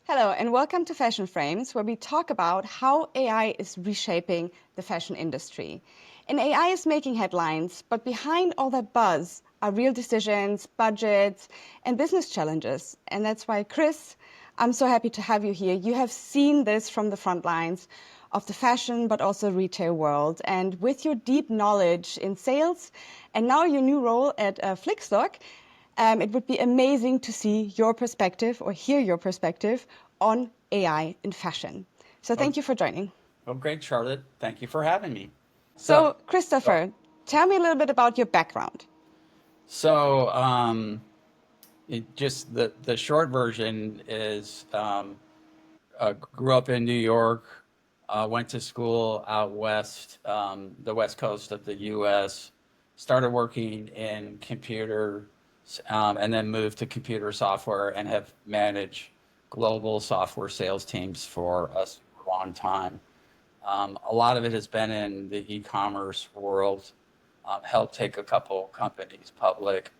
Hello, and welcome to Fashion Frames, where we talk about how AI is reshaping the fashion industry. And AI is making headlines, but behind all that buzz are real decisions, budgets, and business challenges. And that's why, Chris, I'm so happy to have you here. You have seen this from the front lines of the fashion, but also retail world. And with your deep knowledge in sales, and now your new role at FLixstock, it would be amazing to see your perspective or hear your perspective on AI in fashion. So thank you for joining. Well, great, Charlotte. Thank you for having me. So, Christopher, tell me a little bit about your background. So, just the short version is grew up in New York, went to school out west, the west coast of the U.S., started working in computers, and then moved to computer software and have managed global software sales teams for a long time. A lot of it has been in the e-commerce world, helped take a couple companies public.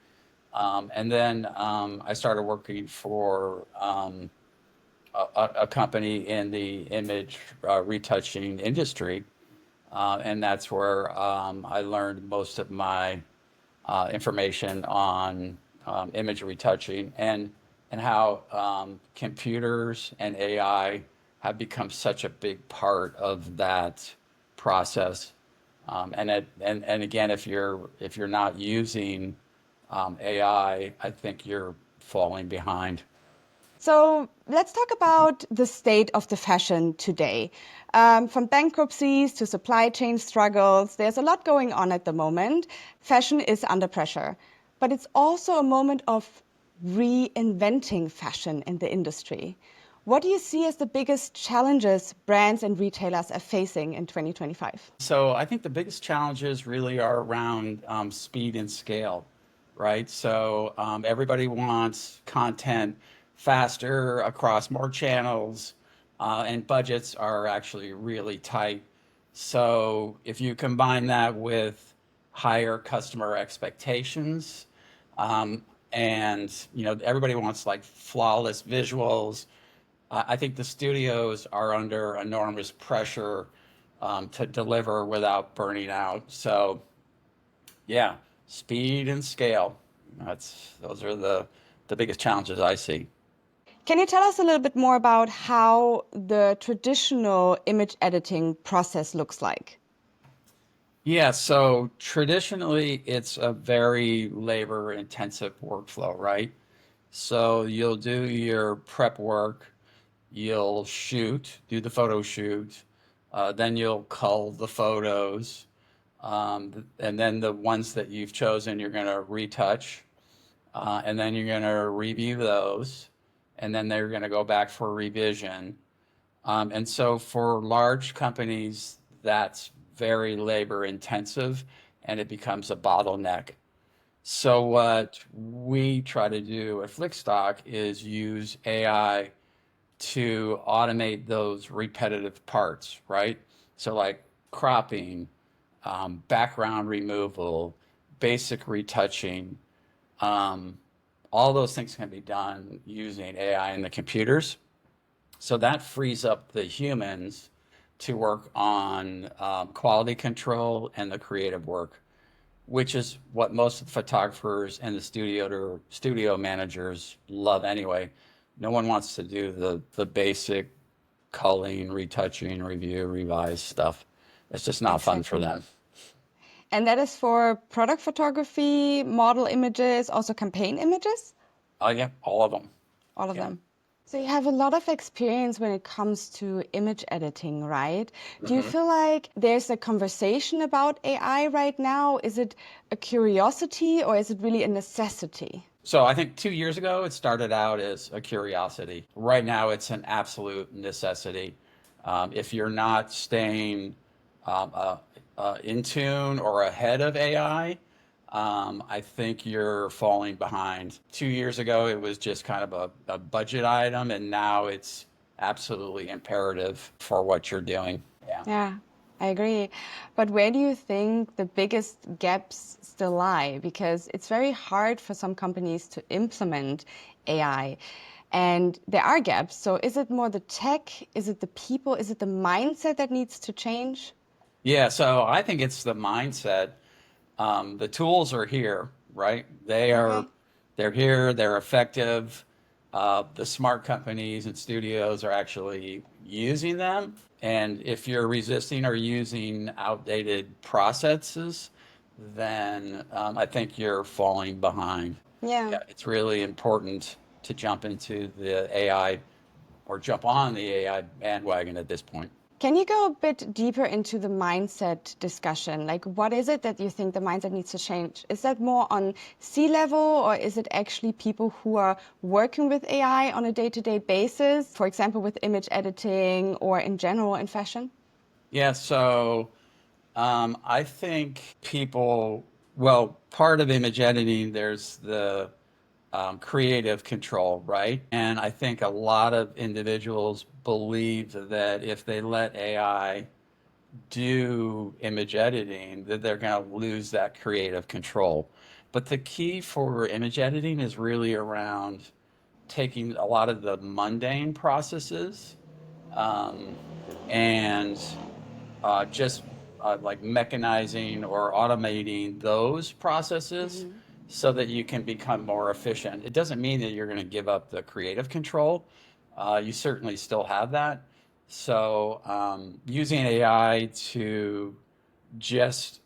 And then I started working for a company in the image retouching industry. And that's where I learned most of my information on image retouching and how computers and AI have become such a big part of that process. And again, if you're not using AI, I think you're falling behind. So let's talk about the state of the fashion today. From bankruptcies to supply chain struggles, there's a lot going on at the moment. Fashion is under pressure, but it's also a moment of reinventing fashion in the industry. What do you see as the biggest challenges brands and retailers are facing in 2025? So I think the biggest challenges really are around speed and scale, right? So everybody wants content faster across more channels, and budgets are actually really tight. So if you combine that with higher customer expectations, um, and everybody wants like flawless visuals, I think the studios are under enormous pressure to deliver without burning out. So, yeah, speed and scale. Those are the biggest challenges I see. Can you tell us a little bit more about how the traditional image editing process looks like? Yeah, so traditionally it's a very labor intensive workflow, right? So you'll do your prep work, you'll do the photo shoot, then you'll cull the photos, and then the ones that you've chosen, you're going to retouch, and then you're going to review those, and then they're going to go back for revision. And so for large companies, that's very labor intensive, and it becomes a bottleneck. So what we try to do at FLixstock is use AI to automate those repetitive parts, right? So like cropping, background removal, basic retouching, um, all those things can be done using AI in the computers. So that frees up the humans to work on quality control and the creative work, which is what most of the photographers and the studio managers love anyway. No one wants to do the basic culling, retouching, review, revise stuff. It's just not fun for Exactly. them. And that is for product photography, model images, also campaign images, Oh yeah, all of them. all of Yeah. them. So you have a lot of experience when it comes to image editing, right? Do you Mhm. feel like there's a conversation about AI right now? Is it a curiosity or is it really a necessity? So I think 2 years ago it started out as a curiosity. Right now it's an absolute necessity. If you're not staying um, uh, in tune or ahead of AI, I think you're falling behind. 2 years ago it was just kind of a budget item, and now it's absolutely imperative for what you're doing. Yeah. Yeah, I agree. But where do you think the biggest gaps still lie? Because it's very hard for some companies to implement AI. and there are gaps. So is it more the tech? Is it the people? Is it the mindset that needs to change? Yeah, so I think it's the mindset. The tools are here, right? Okay. They're here, they're effective. The smart companies and studios are actually using them. And if you're resisting or using outdated processes, then I think you're falling behind. Yeah. Yeah, it's really important to jump into the AI or jump on the AI bandwagon at this point. Can you go a bit deeper into the mindset discussion? Like, what is it that you think the mindset needs to change? Is that more on C-level, or is it actually people who are working with AI on a day-to-day basis, for example, with image editing or in general in fashion? Yeah, so I think people, well, part of image editing, there's the creative control, right? And I think a lot of individuals believe that if they let AI do image editing, that they're going to lose that creative control. But the key for image editing is really around taking a lot of the mundane processes um, and just like mechanizing or automating those processes Hmm. so that you can become more efficient. It doesn't mean that you're going to give up the creative control. You certainly still have that. So, using AI to just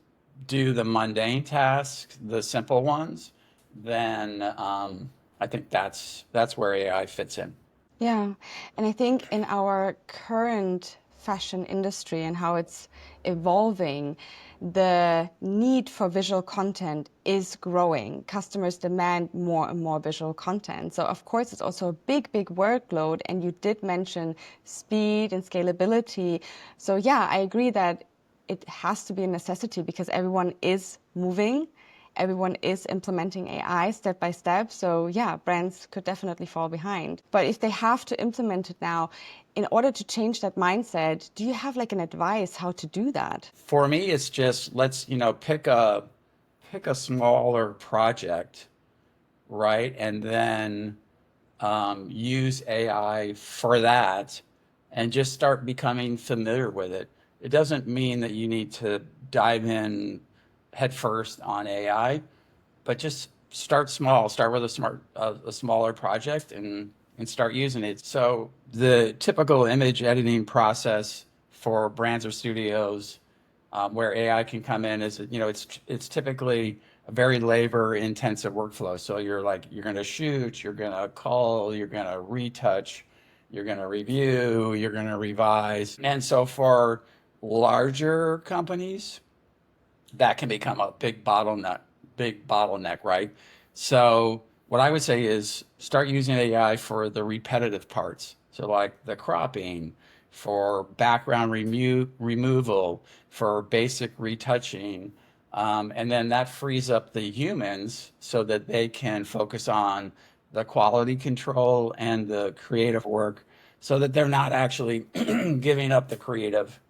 do the mundane tasks, the simple ones, then I think that's where AI fits in. Yeah, and I think in our current fashion industry and how it's evolving, the need for visual content is growing. Customers demand more and more visual content. So, of course, it's also a big, big workload. And you did mention speed and scalability. So, yeah, I agree that it has to be a necessity because everyone is moving. Everyone is implementing AI step by step. So, yeah, brands could definitely fall behind. But if they have to implement it now, in order to change that mindset, do you have like an advice how to do that? For me, it's just let's, pick a smaller project, right? And then use AI for that and just start becoming familiar with it. It doesn't mean that you need to dive in headfirst on AI, but just start small. Start with a smaller project and start using it. So the typical image editing process for brands or studios where AI can come in is it's typically a very labor intensive workflow. So you're going to shoot, you're going to call, you're going to retouch, you're going to review, you're going to revise, and so for larger companies that can become a big bottleneck, right? So what I would say is start using AI for the repetitive parts. So like the cropping, for background removal, for basic retouching. And then that frees up the humans so that they can focus on the quality control and the creative work so that they're not actually giving up the creative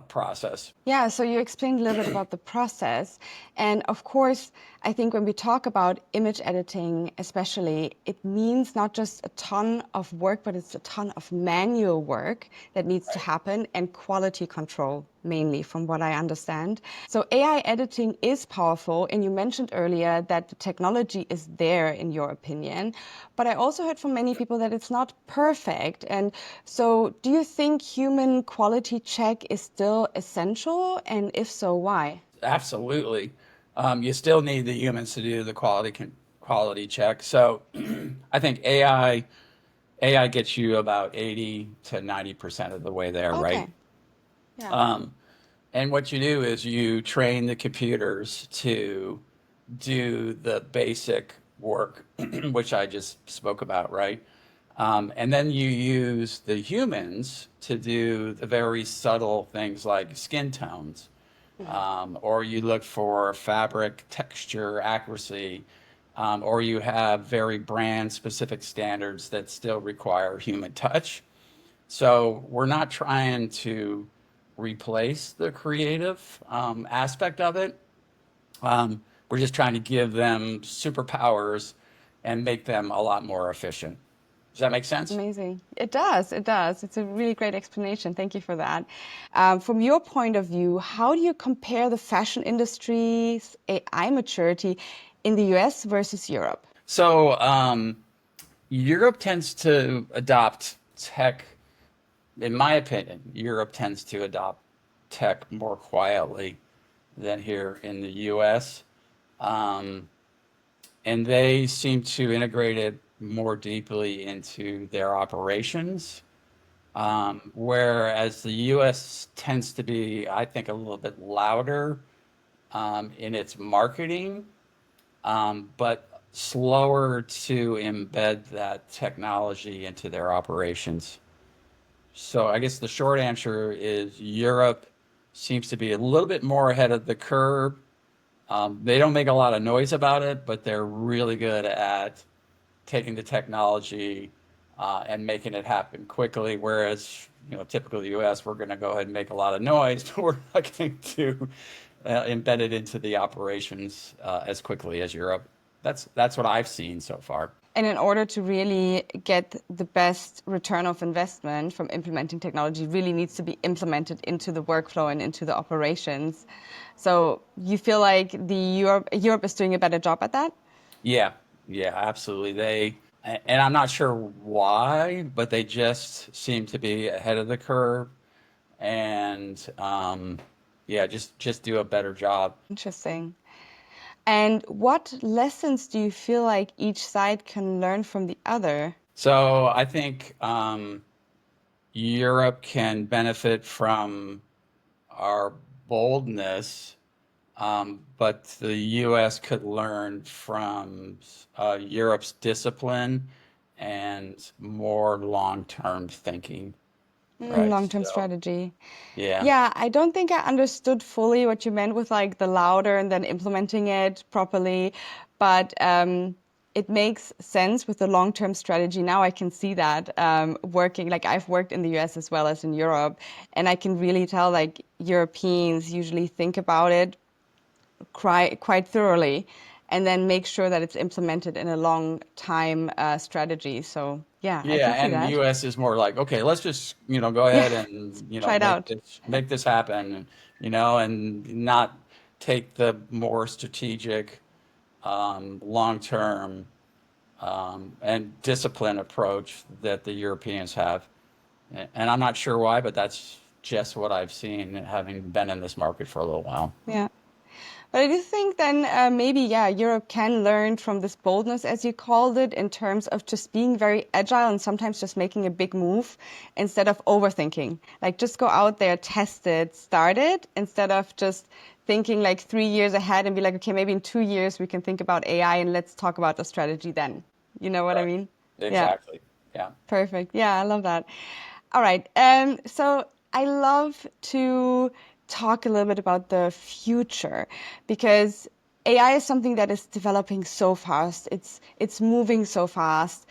process. Yeah, so you explained a little bit about the process. And of course, I think when we talk about image editing, especially, it means not just a ton of work, but it's a ton of manual work that needs to happen and quality control, mainly, from what I understand. So AI editing is powerful. And you mentioned earlier that the technology is there, in your opinion. But I also heard from many people that it's not perfect. And so do you think human quality check is still essential? And if so, why? Absolutely. You still need the humans to do the quality check. So I think AI gets you about 80 to 90% of the way there, right? Okay. Yeah. Um, and what you do is you train the computers to do the basic work, which I just spoke about, right? And then you use the humans to do the very subtle things like skin tones, Mhm. or you look for fabric texture accuracy, or you have very brand specific standards that still require human touch. So we're not trying to replace the creative aspect of it. We're just trying to give them superpowers and make them a lot more efficient. Does that make sense? Amazing. It does. It does. It's a really great explanation. Thank you for that. From your point of view, how do you compare the fashion industry's AI maturity in the US versus Europe? So, Europe tends to adopt tech, in my opinion, Europe tends to adopt tech more quietly than here in the US. Um, and they seem to integrate it more deeply into their operations. Whereas the US tends to be, I think, a little bit louder in its marketing, but slower to embed that technology into their operations. So I guess the short answer is Europe seems to be a little bit more ahead of the curve. They don't make a lot of noise about it, but they're really good at taking the technology and making it happen quickly. Whereas, typically the U.S., we're going to go ahead and make a lot of noise, but we're not going to embed it into the operations as quickly as Europe. That's what I've seen so far. And in order to really get the best return of investment from implementing technology, really needs to be implemented into the workflow and into the operations. So you feel like the Europe is doing a better job at that? Yeah, yeah, absolutely. And I'm not sure why, but they just seem to be ahead of the curve and yeah, just do a better job. Interesting. And what lessons do you feel like each side can learn from the other? So I think Europe can benefit from our boldness, but the U.S. could learn from Europe's discipline and more long-term thinking, right? Long-term So strategy. yeah, Yeah, I don't think I understood fully what you meant with like the louder and then implementing it properly, but it makes sense with the long-term strategy. Now I can see that working. Like I've worked in the US as well as in Europe, and I can really tell like Europeans usually think about it quite thoroughly and then make sure that it's implemented in a long time strategy. So yeah, I yeah, can see and that. U.S. is more like, okay, let's just, go Yeah, ahead and, try it make out. this happen, and not take the more strategic, long-term, and discipline approach that the Europeans have. And I'm not sure why, but that's just what I've seen having been in this market for a little while. Yeah. But I do think then maybe, yeah, Europe can learn from this boldness, as you called it, in terms of just being very agile and sometimes just making a big move instead of overthinking. Like just go out there, test it, start it, instead of just thinking like 3 years ahead and be like, okay, maybe in 2 years we can think about AI and let's talk about the strategy then. You know what I Right. mean? Yeah. Exactly. Yeah. Perfect. Yeah, I love that. All right. So I love to talk a little bit about the future because AI is something that is developing so fast. It's moving so fast.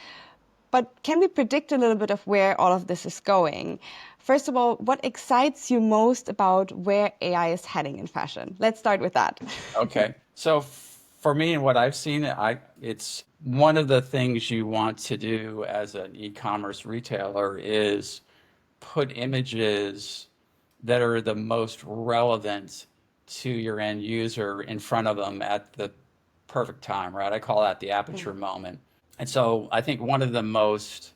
But can we predict a little bit of where all of this is going? First of all, what excites you most about where AI is heading in fashion? Let's start with that. Okay. So for me and what I've seen, it's one of the things you want to do as an e-commerce retailer is put images that are the most relevant to your end user in front of them at the perfect time, right? I call that the aperture moment. And so I think one of the most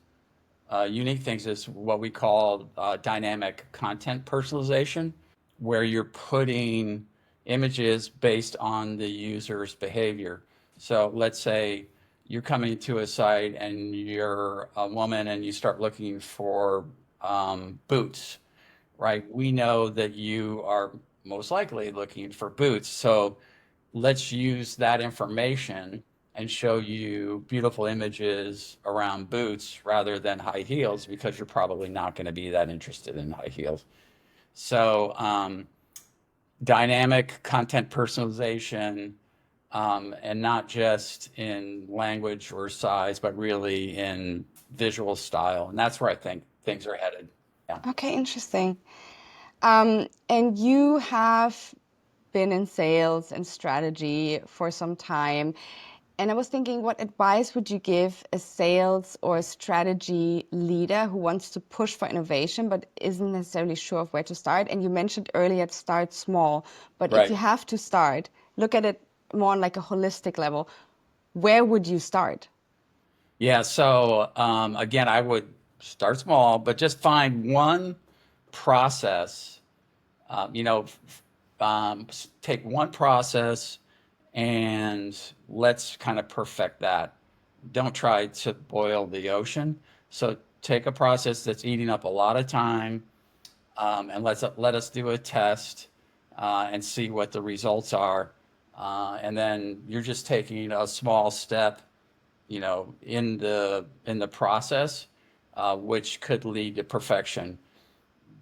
unique things is what we call dynamic content personalization, where you're putting images based on the user's behavior. So let's say you're coming to a site and you're a woman and you start looking for boots, right? We know that you are most likely looking for boots. So let's use that information and show you beautiful images around boots rather than high heels because you're probably not going to be that interested in high heels. So, dynamic content personalization, and not just in language or size, but really in visual style. And that's where I think things are headed. Yeah. Okay, interesting. And you have been in sales and strategy for some time. And I was thinking, what advice would you give a sales or a strategy leader who wants to push for innovation but isn't necessarily sure of where to start? And you mentioned earlier, start small, but if you Right. have to start, look at it more on like a holistic level. Where would you start? Yeah, so again, I would start small, but just find one process, you know, take one process and let's kind of perfect that. Don't try to boil the ocean. So take a process that's eating up a lot of time, and let us do a test and see what the results are. And then you're just taking a small step, in the process, which could lead to perfection.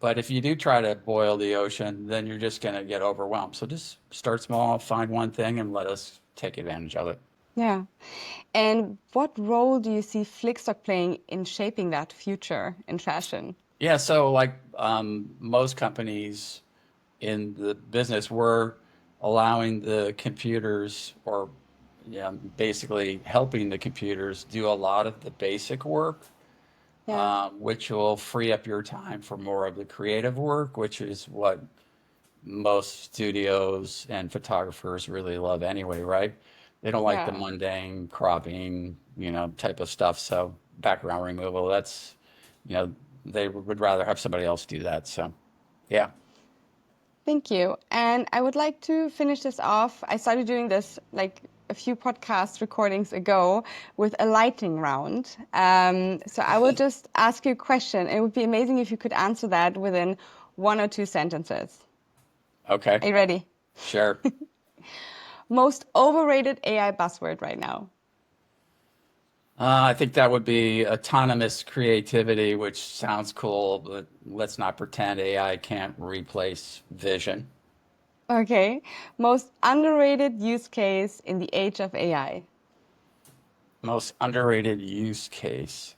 But if you do try to boil the ocean, then you're just going to get overwhelmed. So just start small, find one thing, and let us take advantage of it. Yeah. And what role do you see FLixstock playing in shaping that future in fashion? Yeah, so like most companies in the business, we're allowing the computers, or yeah, basically helping the computers do a lot of the basic work, Yeah. which will free up your time for more of the creative work, which is what most studios and photographers really love anyway, right? They don't like the Yeah. mundane cropping, type of stuff. So background removal, you know, they would rather have somebody else do that. So yeah. Thank you. And I would like to finish this off. I started doing this like a few podcast recordings ago with a lightning round. So I will just ask you a question. It would be amazing if you could answer that within 1 or 2 sentences. Okay. Are you ready? Sure. Most overrated AI buzzword right now. I think that would be autonomous creativity, which sounds cool, but let's not pretend AI can't replace vision. Okay. Most underrated use case in the age of AI. Most underrated use case.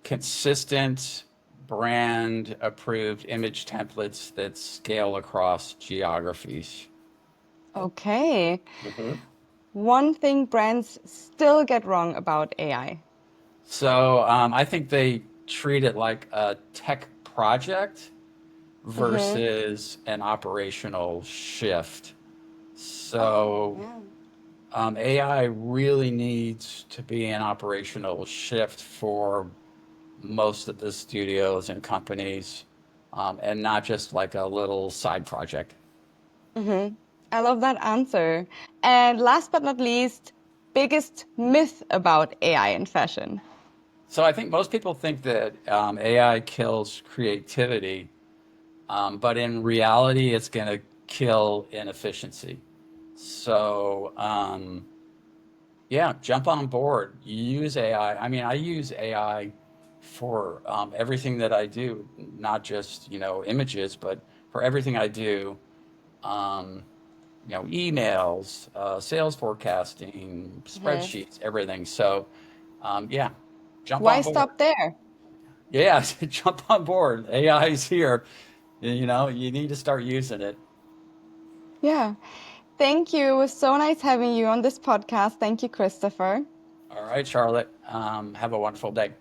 Consistent brand approved image templates that scale across geographies. Okay. Mhm. One thing brands still get wrong about AI. So I think they treat it like a tech project Mm-hmm. versus an operational shift. So Yeah. AI really needs to be an operational shift for most of the studios and companies, and not just like a little side project. Mm-hmm. I love that answer. And last but not least, biggest myth about AI in fashion. So I think most people think that AI kills creativity, but in reality, it's going to kill inefficiency. So yeah, jump on board. Use AI. I mean, I use AI for everything that I do, not just images, but for everything I do. Um, emails, sales forecasting, Hmm. spreadsheets, everything. So yeah, jump Why on board. stop there? Yeah, jump on board. AI is here. You need to start using it. Yeah. Thank you. It was so nice having you on this podcast. Thank you, Christopher. All right, Charlotte. Have a wonderful day.